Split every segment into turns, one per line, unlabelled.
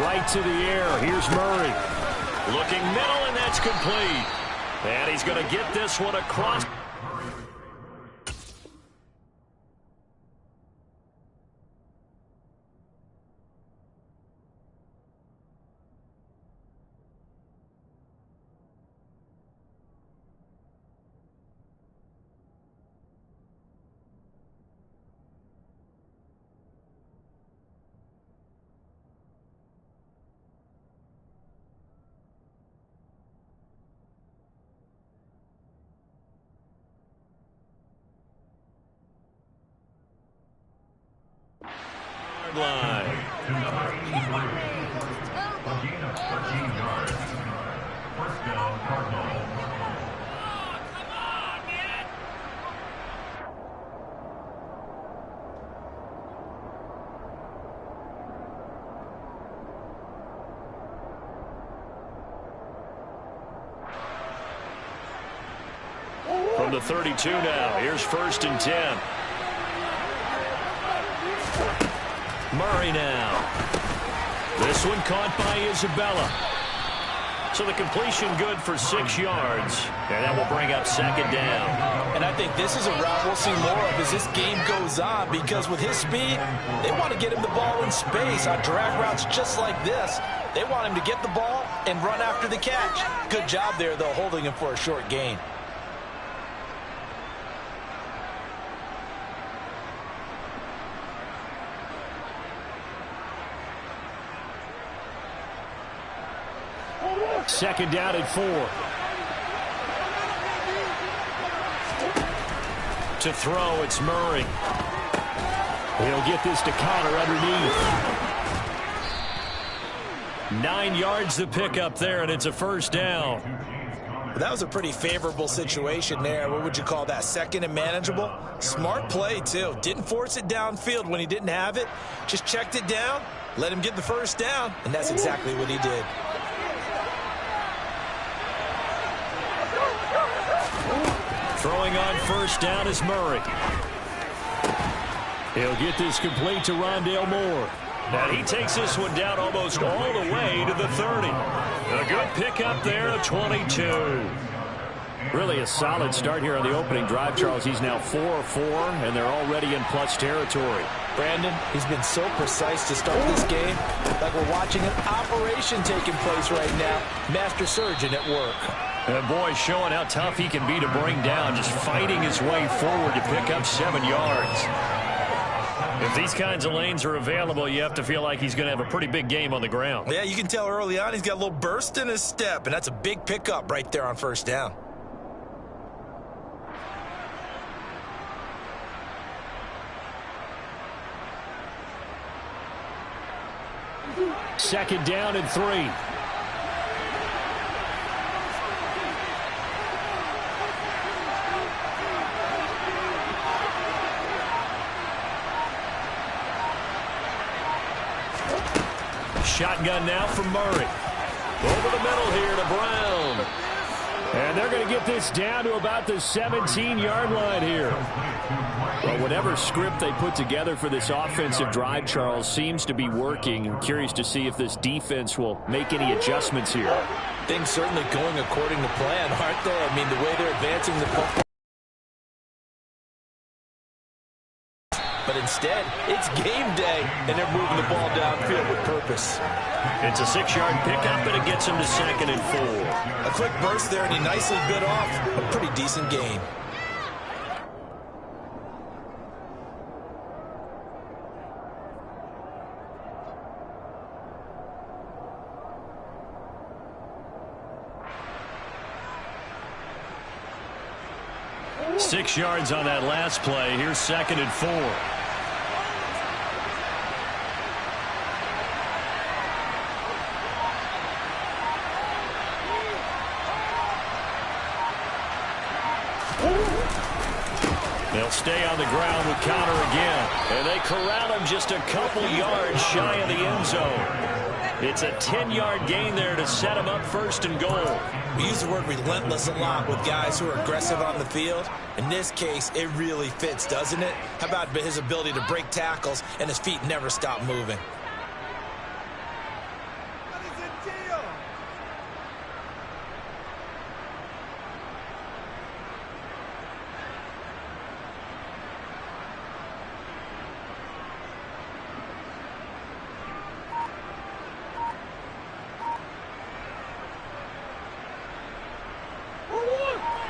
Right to the air. Here's Murray. Looking middle, and that's complete. And he's going to get this one across. Line. From the 32 now, here's 1st and 10. Murray now. This one caught by Isabella. So the completion good for 6 yards. And that will bring up 2nd down.
And I think this is a route we'll see more of as this game goes on, because with his speed, they want to get him the ball in space on drag routes just like this. They want him to get the ball and run after the catch. Good job there, though, holding him for a short gain.
Second down and 4. To throw, it's Murray. He'll get this to counter underneath. 9 yards the pickup there, and it's a 1st down.
Well, that was a pretty favorable situation there. What would you call that? 2nd and manageable? Smart play, too. Didn't force it downfield when he didn't have it. Just checked it down, let him get the 1st down, and that's exactly what he did.
Throwing on 1st down is Murray. He'll get this complete to Rondale Moore. And he takes this one down almost all the way to the 30. A good pickup there at 22. Really a solid start here on the opening drive, Charles. He's now 4-4, and they're already in plus territory.
Brandon, he's been so precise to start this game, like we're watching an operation taking place right now. Master surgeon at work.
And boy, showing how tough he can be to bring down, just fighting his way forward to pick up 7 yards. If these kinds of lanes are available, you have to feel like he's going to have a pretty big game on the ground.
Yeah, you can tell early on he's got a little burst in his step, and that's a big pickup right there on 1st down.
Second down and 3. Shotgun now from Murray. Over the middle here to Brown. And they're going to get this down to about the 17-yard line here. Well, whatever script they put together for this offensive drive, Charles, seems to be working. I'm curious to see if this defense will make any adjustments here.
Things certainly going according to plan, aren't they? I mean, the way they're advancing the football. But instead, it's game day, and they're moving the ball downfield with purpose.
It's a 6-yard pickup, and it gets him to 2nd and 4.
A quick burst there, and he nicely bit off a pretty decent gain.
Six yards on that last play. Here's 2nd and 4. They'll stay on the ground with counter again. And they corral him just a couple yards shy of the end zone. It's a 10-yard gain there to set him up 1st and goal.
We use the word relentless a lot with guys who are aggressive on the field. In this case, it really fits, doesn't it? How about his ability to break tackles and his feet never stop moving?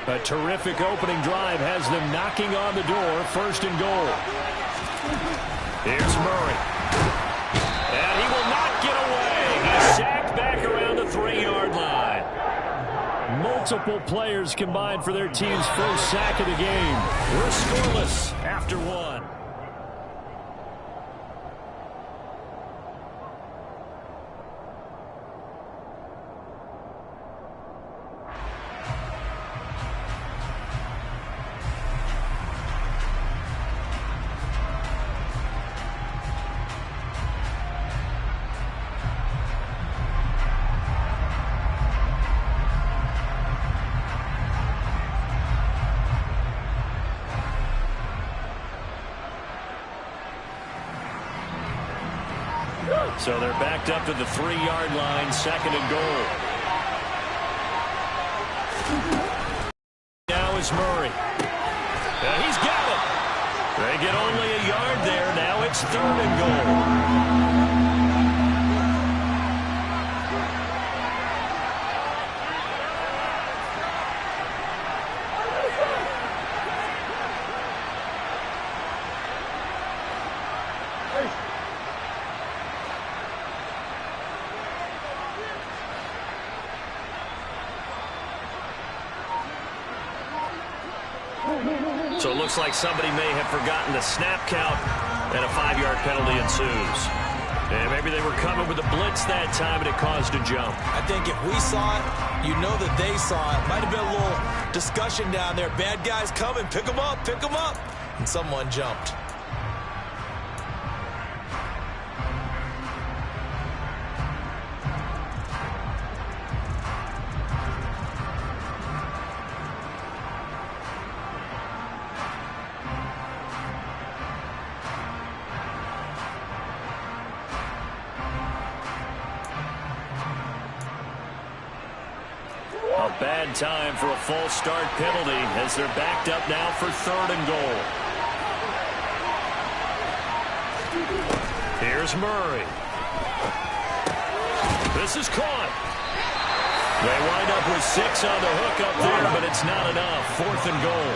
A terrific opening drive has them knocking on the door. 1st and goal. Here's Murray. And he will not get away. He's sacked back around the 3-yard line. Multiple players combined for their team's first sack of the game. We're scoreless after 1. So they're backed up to the 3-yard line, 2nd and goal. Now is Murray. And he's got it. They get only a yard there. Now it's 3rd and goal. So it looks like somebody may have forgotten the snap count, and a 5-yard penalty ensues. And maybe they were coming with a blitz that time, and it caused a jump.
I think if we saw it, you know that they saw it. Might have been a little discussion down there. Bad guys coming, pick them up, pick them up. And someone jumped.
A bad time for a false start penalty as they're backed up now for 3rd and goal. Here's Murray. This is caught. They wind up with 6 on the hook up there, but it's not enough. 4th and goal.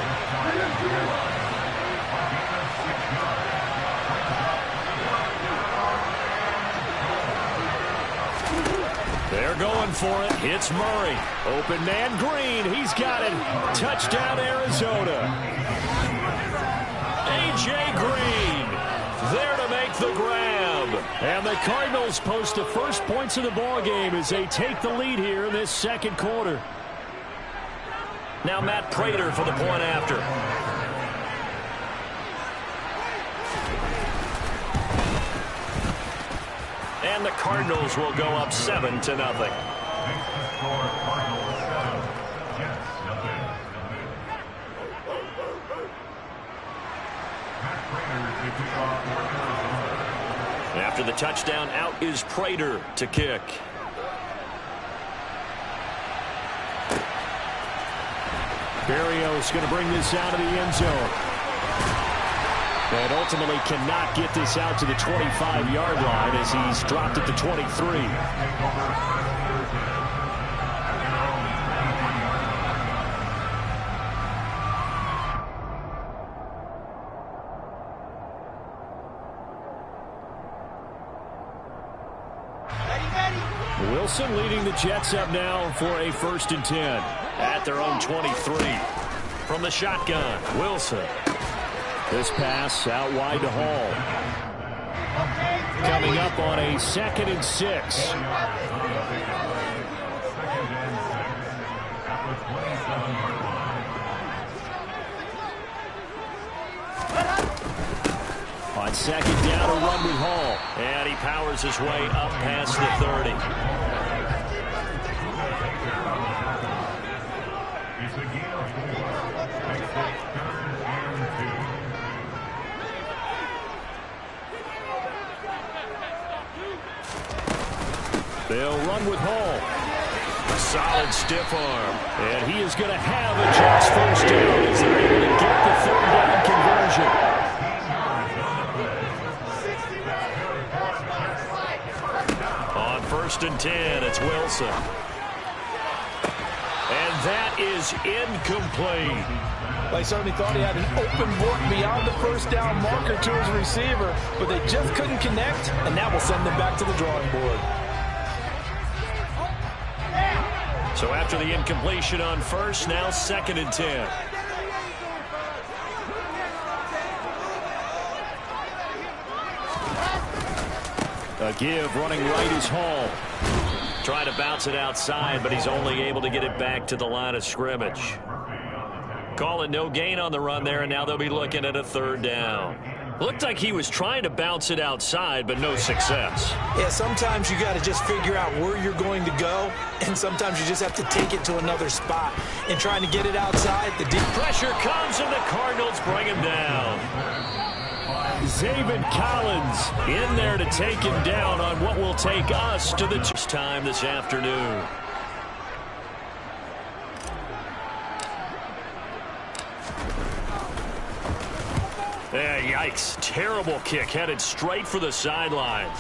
They're going for it. It's Murray. Open man Green. He's got it. Touchdown, Arizona. A.J. Green there to make the grab. And the Cardinals post the first points of the ballgame as they take the lead here in this 2nd quarter. Now Matt Prater for the point after. And the Cardinals will go up 7-0. After the touchdown, out is Prater to kick. Berrios going to bring this out of the end zone. And ultimately cannot get this out to the 25-yard line as he's dropped at the 23. Wilson leading the Jets up now for a 1st and 10 at their own 23. From the shotgun, Wilson. This pass out wide to Hall. Coming up on a 2nd and 6. On 2nd down, a run with Hall. And he powers his way up past the 30. They'll run with Hall. A solid stiff arm. And he is going to have a Jets 1st down as they're able to get the 3rd down conversion. On 1st and 10, it's Wilson. And that is incomplete.
Well, he certainly thought he had an open book beyond the first down marker to his receiver, but they just couldn't connect, and that will send them back to the drawing board.
So after the incompletion on first, now 2nd and 10. A give running right is Hall. Trying to bounce it outside, but he's only able to get it back to the line of scrimmage. Call it no gain on the run there, and now they'll be looking at a 3rd down. Looked like he was trying to bounce it outside, but no success.
Yeah, sometimes you got to just figure out where you're going to go, and sometimes you just have to take it to another spot. And trying to get it outside, the deep
pressure comes, and the Cardinals bring him down. Zaven Collins in there to take him down on what will take us to the first time this afternoon. Yikes. Terrible kick headed straight for the sidelines.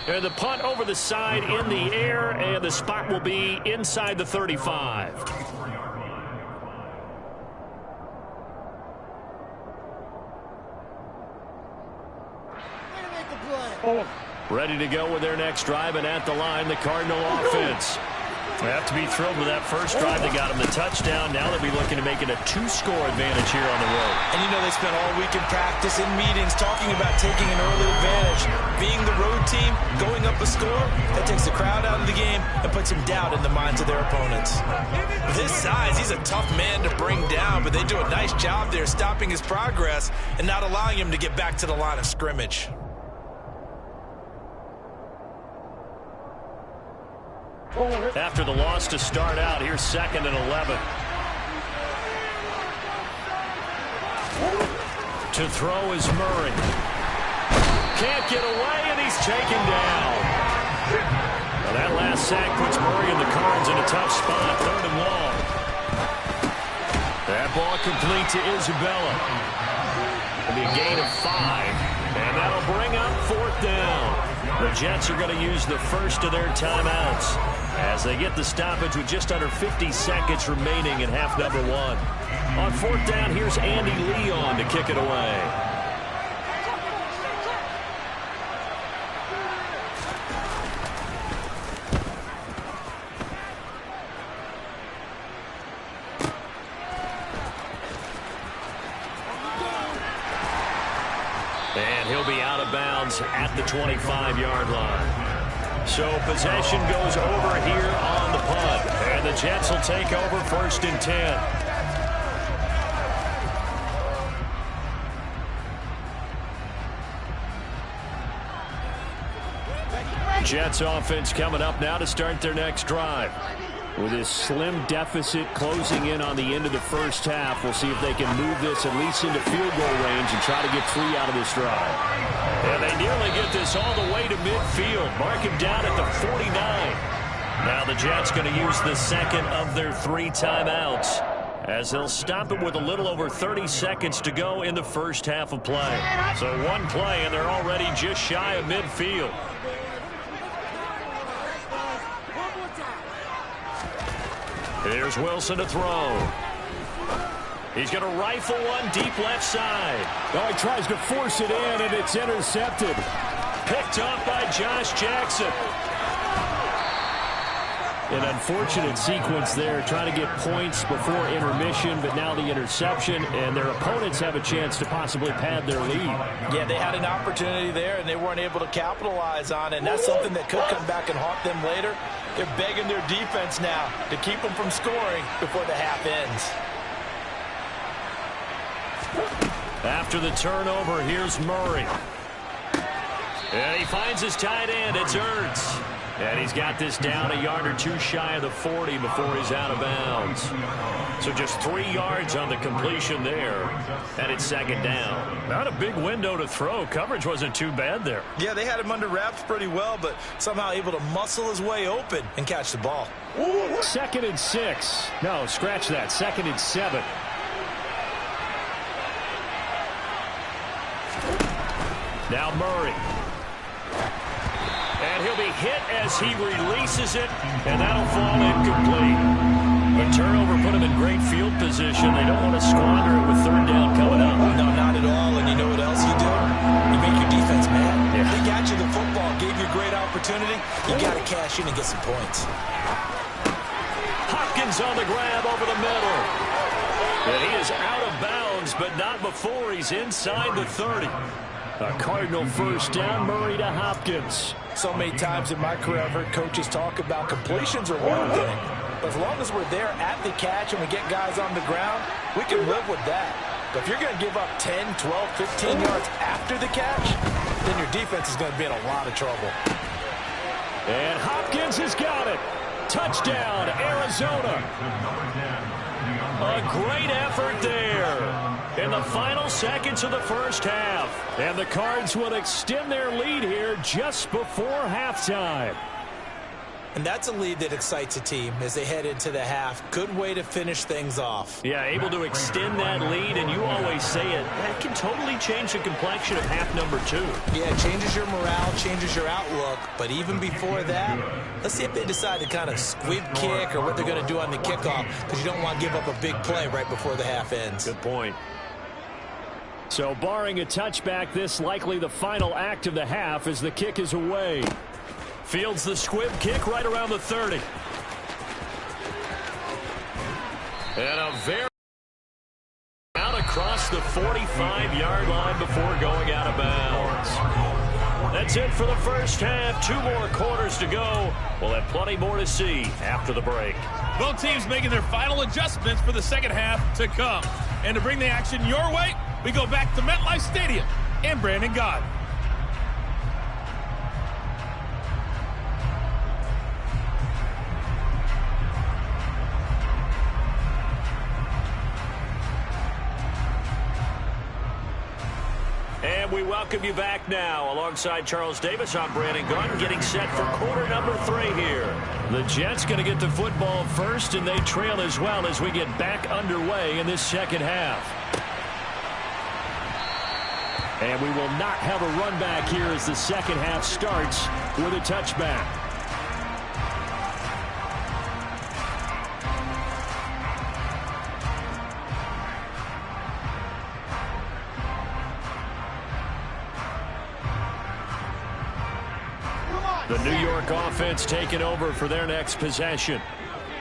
And the punt over the side in the air, and the spot will be inside the 35. Ready to go with their next drive, and at the line, the Cardinal offense. They have to be thrilled with that first drive that got them the touchdown. Now they'll be looking to make it a 2-score advantage here on the road.
And you know they spent all week in practice, in meetings, talking about taking an early advantage. Being the road team, going up a score, that takes the crowd out of the game and puts some doubt in the minds of their opponents. With his size, he's a tough man to bring down, but they do a nice job there stopping his progress and not allowing him to get back to the line of scrimmage.
After the loss to start out, here's 2nd and 11. To throw is Murray. Can't get away, and he's taken down. Well, that last sack puts Murray and the Cards in a tough spot, 3rd and long. That ball complete to Isabella. It'll be a gain of 5, and that'll bring up 4th down. The Jets are going to use the first of their timeouts as they get the stoppage with just under 50 seconds remaining in half number 1. On 4th down, here's Andy Leon to kick it away. And he'll be out of bounds at the 25-yard line. So possession goes over here on the punt. And the Jets will take over 1st and 10. Jets offense coming up now to start their next drive. With this slim deficit closing in on the end of the first half, we'll see if they can move this at least into field goal range and try to get 3 out of this drive. And they nearly get this all the way to midfield. Mark him down at the 49. Now the Jets going to use the 2nd of their 3 timeouts as they'll stop it with a little over 30 seconds to go in the first half of play. So 1 play, and they're already just shy of midfield. Here's Wilson to throw. He's going to rifle one deep left side.
Oh, he tries to force it in, and it's intercepted.
Picked off by Josh Jackson.
An unfortunate sequence there, trying to get points before intermission, but now the interception, and their opponents have a chance to possibly pad their lead.
Yeah, they had an opportunity there, and they weren't able to capitalize on it, and that's something that could come back and haunt them later. They're begging their defense now to keep them from scoring before the half ends.
After the turnover, here's Murray. And he finds his tight end. It's Ertz. And he's got this down a yard or 2 shy of the 40 before he's out of bounds. So just 3 yards on the completion there. And it's 2nd down. Not a big window to throw. Coverage wasn't too bad there.
Yeah, they had him under wraps pretty well, but somehow able to muscle his way open and catch the ball.
2nd and 6. No, scratch that. 2nd and 7.
Now Murray. And he'll be hit as he releases it, and that'll fall incomplete. The turnover put them in great field position. They don't want to squander it with third down coming up.
No, not at all. And you know what else you do? You make your defense mad.
Yeah.
They got you the football, gave you a great opportunity. You got to cash in and get some points.
Hopkins on the grab over the middle. And he is out of bounds, but not before he's inside the 30. A Cardinal first down, Murray to Hopkins.
So many times in my career, I've heard coaches talk about completions are one thing. But as long as we're there at the catch and we get guys on the ground, we can live with that. But if you're going to give up 10, 12, 15 yards after the catch, then your defense is going to be in a lot of trouble.
And Hopkins has got it. Touchdown, Arizona. A great effort there in the final seconds of the first half. And the Cards will extend their lead here just before halftime.
And that's a lead that excites a team as they head into the half. Good way to finish things off.
Yeah, able to extend that lead, and you always say it, that can totally change the complexion of half number 2.
Yeah, it changes your morale, changes your outlook. But even before that, let's see if they decide to kind of squib kick or what they're going to do on the kickoff, because you don't want to give up a big play right before the half ends.
Good point. So barring a touchback, this likely the final act of the half as the kick is away. Fields the squib kick right around the 30. And a very out across the 45-yard line before going out of bounds. That's it for the first half. 2 more quarters to go. We'll have plenty more to see after the break.
Both teams making their final adjustments for the second half to come. And to bring the action your way, we go back to MetLife Stadium and Brandon Gott.
And we welcome you back now. Alongside Charles Davis, I'm Brandon Gott, getting set for quarter number 3 here. The Jets going to get the football first, and they trail as well as we get back underway in this second half. And we will not have a run back here as the second half starts with a touchback. The New York offense taking over for their next possession.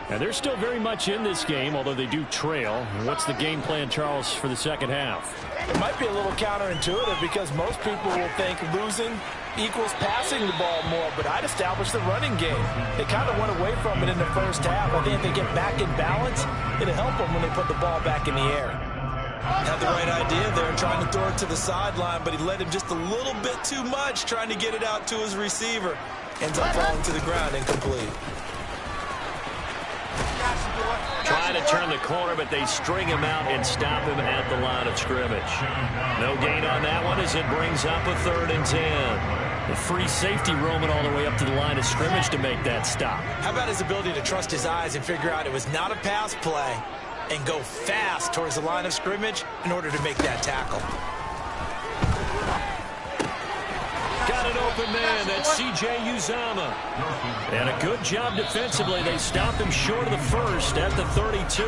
And they're still very much in this game, although they do trail. What's the game plan, Charles, for the second half?
It might be a little counterintuitive because most people will think losing equals passing the ball more, but I'd establish the running game. They kind of went away from it in the first half. I think if they get back in balance, it'll help them when they put the ball back in the air. Had the right idea there, trying to throw it to the sideline, but he led him just a little bit too much, trying to get it out to his receiver. Ends up falling to the ground, incomplete.
Trying to turn the corner, but they string him out and stop him at the line of scrimmage. No gain on that one as it brings up a 3rd and 10. The free safety roaming all the way up to the line of scrimmage to make that stop.
How about his ability to trust his eyes and figure out it was not a pass play and go fast towards the line of scrimmage in order to make that tackle.
Got an open man. That's C.J. Uzomah. And a good job defensively. They stopped him short of the first at the 32.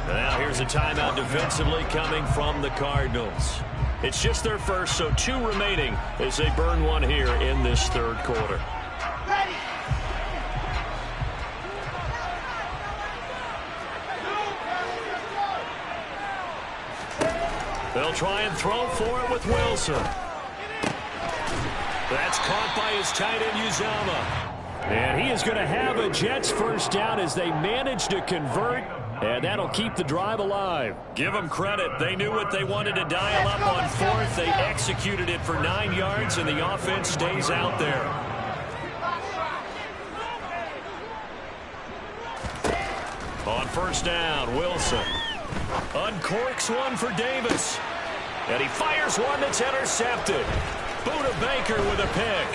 Now here's a timeout defensively coming from the Cardinals. It's just their first, so 2 remaining as they burn one here in this 3rd quarter. They'll try and throw for it with Wilson. That's caught by his tight end, Uzomah. And he is going to have a Jets first down as they manage to convert, and that'll keep the drive alive. Give them credit. They knew what they wanted to dial up on 4th. They executed it for 9 yards, and the offense stays out there. On first down, Wilson uncorks one for Davis. And he fires one that's intercepted. Buda Baker with a pick.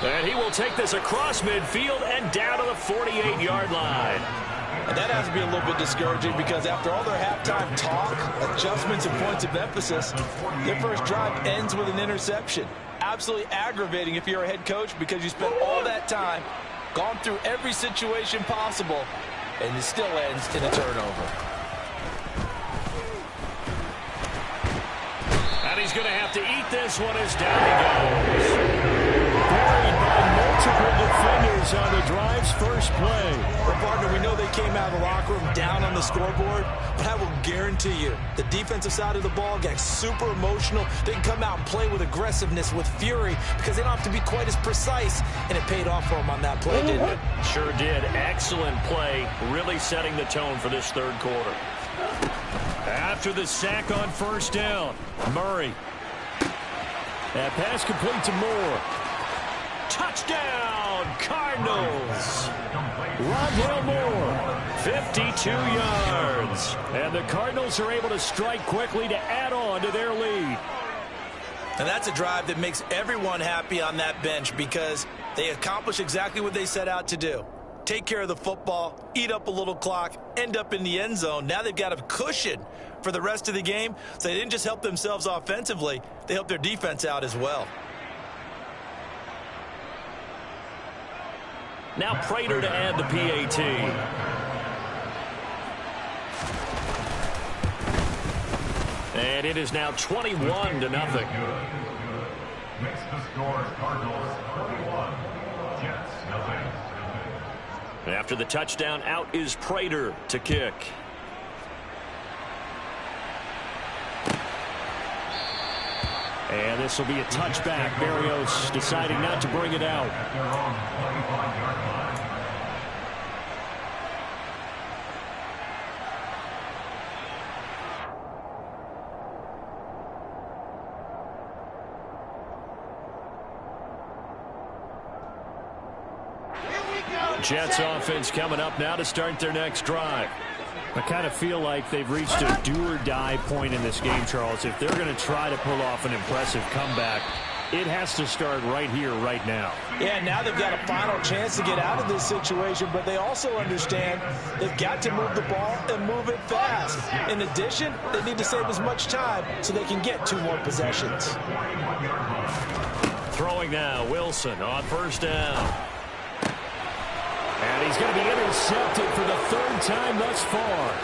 And he will take this across midfield and down to the 48-yard line.
And that has to be a little bit discouraging because after all their halftime talk, adjustments, and points of emphasis, their first drive ends with an interception. Absolutely aggravating if you're a head coach because you spent all that time Gone through every situation possible, and it still ends in a turnover.
And he's going to have to eat this one as down he goes. Buried by multiple defenders on the drive's first play.
Well, partner, we know they came out of the locker room down on the scoreboard, but I will guarantee you the defensive side of the ball got super emotional. They can come out and play with aggressiveness, with fury, because they don't have to be quite as precise, and it paid off for them on that play, didn't it?
Sure did. Excellent play, really setting the tone for this third quarter. After the sack on first down, Murray. That pass complete to Moore. Touchdown, Cardinals. Rondale Moore, 52 yards. And the Cardinals are able to strike quickly to add on to their lead.
And that's a drive that makes everyone happy on that bench because they accomplish exactly what they set out to do. Take care of the football, eat up a little clock, end up in the end zone. Now they've got a cushion for the rest of the game. So they didn't just help themselves offensively, they helped their defense out as well.
Now Prater to add the PAT. And it is now 21-0.
Makes the score Cardinals 21, Jets nothing.
After the touchdown, out is Prater to kick. And this will be a touchback. Berrios deciding not to bring it out.
At their own 25-yard line.
Jets offense coming up now to start their next drive.
I kind of feel like they've reached a do-or-die point in this game, Charles. If they're going to try to pull off an impressive comeback, it has to start right here, right now.
Yeah, now they've got a final chance to get out of this situation, but they also understand they've got to move the ball and move it fast. In addition, they need to save as much time so they can get 2 more possessions.
Throwing now, Wilson on first down. And he's going to be intercepted for the 3rd time thus far.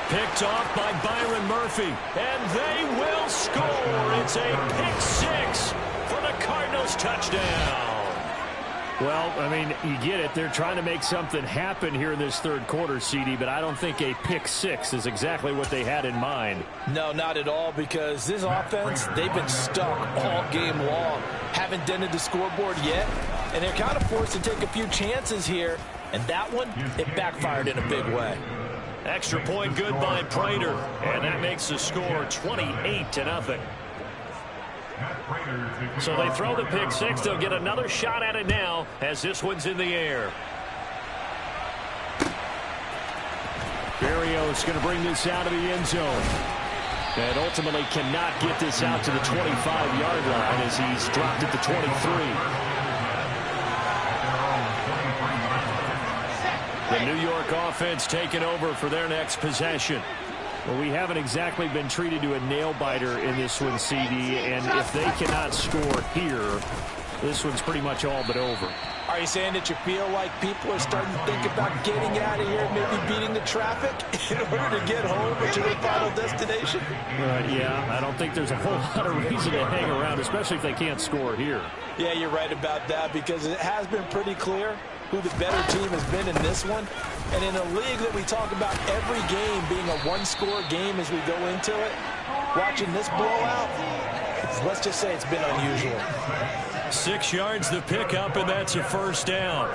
Picked off by Byron Murphy. And they will score. It's a pick 6 for the Cardinals touchdown.
Well, I mean, you get it. They're trying to make something happen here in this third quarter, CD, but I don't think a pick 6 is exactly what they had in mind.
No, not at all, because this offense, they've been stuck all game long. Haven't dented the scoreboard yet, and they're kind of forced to take a few chances here, and that one, it backfired in a big way.
Extra point good by Prater, and that makes the score 28-0. So they throw the pick 6. They'll get another shot at it now as this one's in the air.
Berrios going to bring this out of the end zone. And ultimately cannot get this out to the 25-yard line as he's dropped at the 23. The New York offense taking over for their next possession. Well, we haven't exactly been treated to a nail-biter in this one, CD, and if they cannot score here, this one's pretty much all but over.
Are you saying that you feel like people are starting to think about getting out of here, maybe beating the traffic in order to get home to their final destination?
Yeah, I don't think there's a whole lot of reason to hang around, especially if they can't score here.
Yeah, you're right about that, because it has been pretty clear who the better team has been in this one. And in a league that we talk about every game being a one-score game as we go into it, watching this blowout, let's just say it's been unusual.
6 yards the pickup, and that's a first down.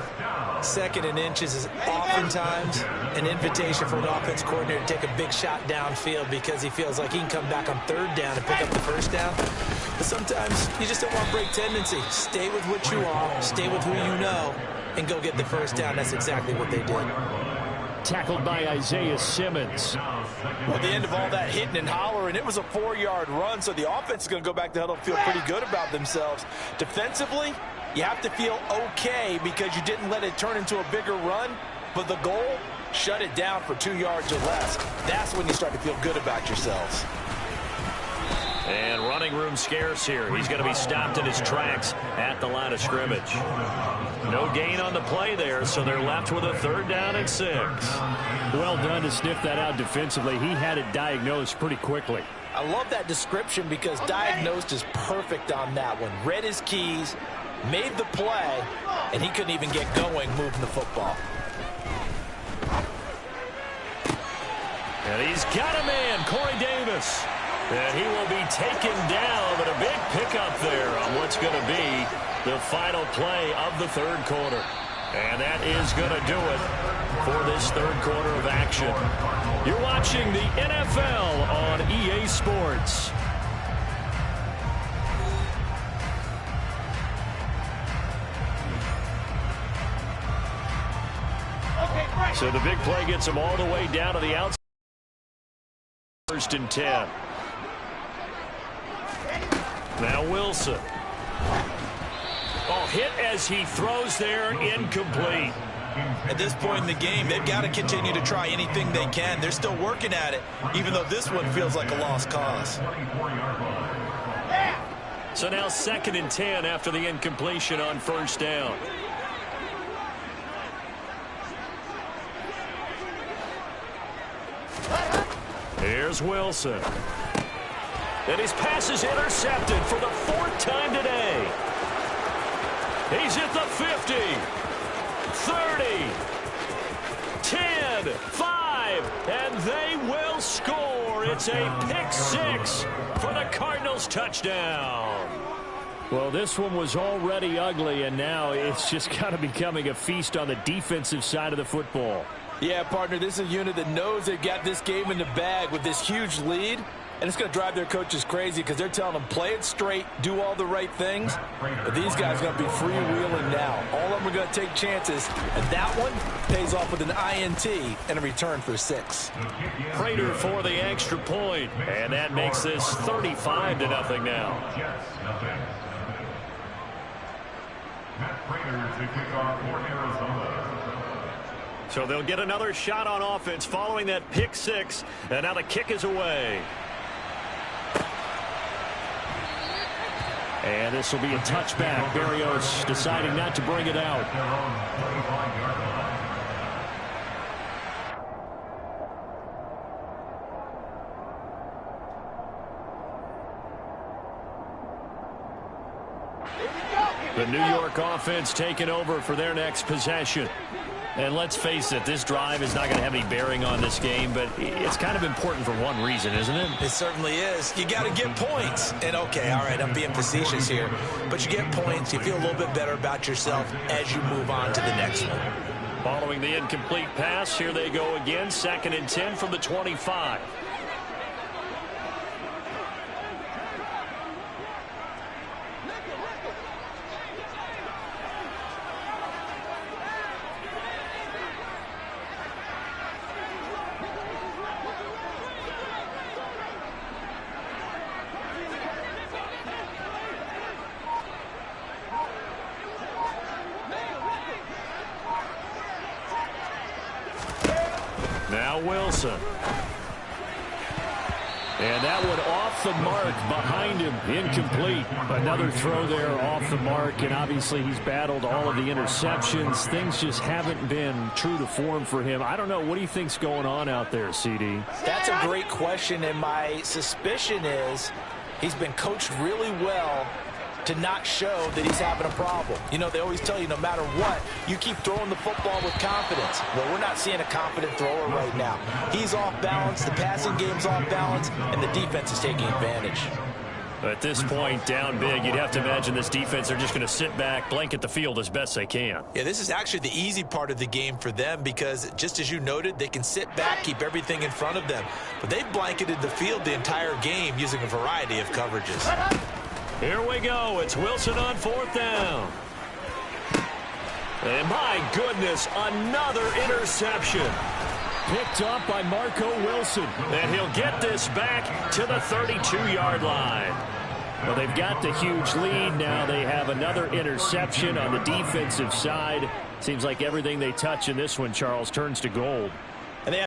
2nd and inches is oftentimes an invitation for an offense coordinator to take a big shot downfield because he feels like he can come back on 3rd down and pick up the first down. But sometimes you just don't want to break tendency. Stay with what you are, stay with who you know, and go get the first down. That's exactly what they did.
Tackled by Isaiah Simmons.
Well, at the end of all that hitting and hollering, it was a 4-yard run, so the offense is going to go back to huddle, feel pretty good about themselves. Defensively, you have to feel okay because you didn't let it turn into a bigger run, but the goal, shut it down for 2 yards or less. That's when you start to feel good about yourselves.
And running room scarce here. He's going to be stopped in his tracks at the line of scrimmage. No gain on the play there, so they're left with a 3rd down and 6.
Well done to sniff that out defensively. He had it diagnosed pretty quickly.
I love that description because diagnosed is perfect on that one. Read his keys, made the play, and he couldn't even get going moving the football.
And he's got a man, Corey Davis. And he will be taken down, but a big pickup there on what's going to be the final play of the 3rd quarter. And that is going to do it for this 3rd quarter of action. You're watching the NFL on EA Sports. So the big play gets him all the way down to the outside. 1st and 10. Now Wilson. Oh, hit as he throws there, incomplete.
At this point in the game, they've got to continue to try anything they can. They're still working at it, even though this one feels like a lost cause.
So now 2nd and 10 after the incompletion on 1st down. Here's Wilson. And his pass is intercepted for the 4th time today. He's at the 50, 30, 10, 5, and they will score. It's a pick 6 for the Cardinals touchdown.
Well, this one was already ugly, and now it's just kind of becoming a feast on the defensive side of the football.
Yeah, partner, this is a unit that knows they've got this game in the bag with this huge lead, and it's going to drive their coaches crazy because they're telling them play it straight, do all the right things, but these guys are going to be freewheeling now. All of them are going to take chances, and that one pays off with an INT and a return for 6.
Prater for the extra point, and that makes this 35-0 now.
Matt Prater to kick off for Arizona.
So they'll get another shot on offense following that pick 6, and now the kick is away.
And this will be a touchback. Barrios deciding not to bring it out.
The New York offense taking over for their next possession. And let's face it, this drive is not going to have any bearing on this game, but it's kind of important for one reason, isn't it?
It certainly is. You got to get points. And, okay, all right, I'm being facetious here. But you get points, you feel a little bit better about yourself as you move on to the next one.
Following the incomplete pass, here they go again, 2nd and 10 from the 25. Now Wilson. And that one off the mark behind him, incomplete. Another throw there off the mark, and obviously he's battled all of the interceptions. Things just haven't been true to form for him. I don't know, what do you think's going on out there, CD?
That's a great question, and my suspicion is he's been coached really well to not show that he's having a problem. You know, they always tell you no matter what, you keep throwing the football with confidence. Well, we're not seeing a confident thrower right now. He's off balance, the passing game's off balance, and the defense is taking advantage.
At this point, down big, you'd have to imagine this defense are just going to sit back, blanket the field as best they can.
Yeah, this is actually the easy part of the game for them because, just as you noted, they can sit back, keep everything in front of them. But they've blanketed the field the entire game using a variety of coverages.
Here we go. It's Wilson on 4th down. And my goodness, another interception.
Picked up by Marco Wilson.
And he'll get this back to the 32-yard line.
Well, they've got the huge lead. Now they have another interception on the defensive side. Seems like everything they touch in this one, Charles, turns to gold.